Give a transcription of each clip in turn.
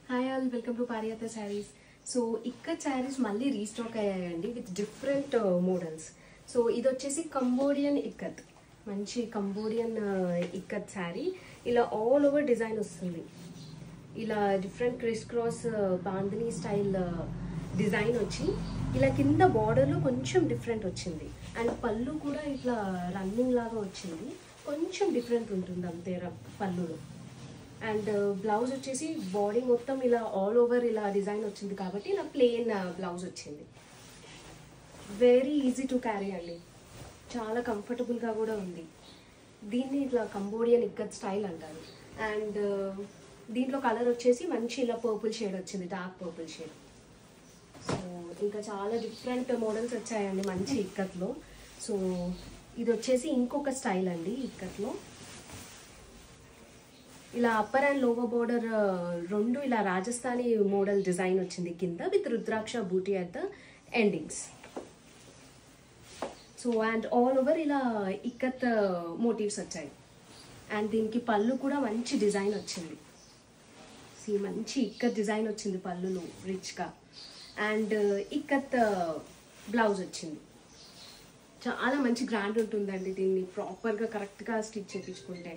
Hi all, welcome to Pariyatha sarees. So ఇక్కడ శారీస్ మళ్ళీ restock అయ్యాయండి విత్ డిఫరెంట్ మోడల్స్. సో ఇది వచ్చేసి కంబోడియన్ ఇక్కత్, మంచి కంబోడియన్ ఇక్కత్ శారీ. ఇలా ఆల్ ఓవర్ డిజైన్ వస్తుంది. ఇలా different criss cross bandhani style design వచ్చి ఇలా కింద బార్డర్లో కొంచెం డిఫరెంట్ వచ్చింది. అండ్ పళ్ళు కూడా ఇట్లా రన్నింగ్ లాగా వచ్చింది, కొంచెం డిఫరెంట్ ఉంటుంది అంతే పళ్ళులో. అండ్ బ్లౌజ్ వచ్చేసి బాడీ మొత్తం ఇలా ఆల్ ఓవర్ ఇలా డిజైన్ వచ్చింది కాబట్టి ఇలా ప్లెయిన్ బ్లౌజ్ వచ్చింది. వెరీ ఈజీ టు క్యారీ అండి, చాలా కంఫర్టబుల్గా కూడా ఉంది. దీన్ని ఇట్లా కంబోడియన్ ఇక్కత్ స్టైల్ అంటారు. అండ్ దీంట్లో కలర్ వచ్చేసి మంచి ఇలా పర్పుల్ షేడ్ వచ్చింది, డార్క్ పర్పుల్ షేడ్. సో ఇంకా చాలా డిఫరెంట్ మోడల్స్ వచ్చాయండి మంచి ఇక్కత్లో. సో ఇది వచ్చేసి ఇంకొక స్టైల్ అండి ఇక్కత్లో. ఇలా అప్పర్ అండ్ లోవర్ బోర్డర్ రెండు ఇలా రాజస్థానీ మోడల్ డిజైన్ వచ్చింది కింద విత్ రుద్రాక్ష బూటీ at the endings. So and all over ఇలా ఇక్కత్ మోటివ్స్ వచ్చాయి. అండ్ దీనికి పళ్ళు కూడా మంచి డిజైన్ వచ్చింది. మంచి ఇక్కత్ డిజైన్ వచ్చింది పళ్ళులో రిచ్గా. అండ్ ఇక్కత్ బ్లౌజ్ వచ్చింది. చాలా మంచి గ్రాండ్ ఉంటుందండి దీన్ని ప్రాపర్గా కరెక్ట్గా స్టిచ్ చేయించుకుంటే.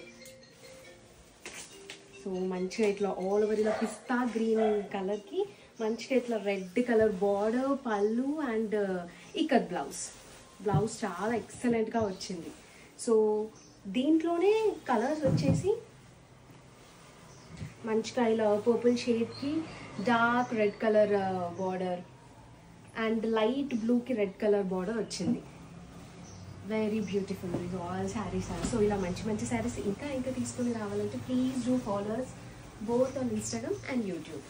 సో మంచిగా ఇట్లా ఆల్ ఓవర్ ఇలా పిస్తా గ్రీన్ కలర్కి మంచిగా ఇట్లా రెడ్ కలర్ బార్డర్, పళ్ళు అండ్ ఇక్కత్ బ్లౌజ్ చాలా ఎక్సలెంట్గా వచ్చింది. సో దీంట్లోనే కలర్స్ వచ్చేసి మంచిగా ఇలా పర్పుల్ షేడ్కి dark red colour border and light బ్లూకి రెడ్ కలర్ బార్డర్ వచ్చింది. వెరీ బ్యూటిఫుల్ ఇది ఆల్ శారీస్. సో ఇలా మంచి మంచి శారీస్ ఇంకా తీసుకొని రావాలంటే please do follows both on Instagram and YouTube.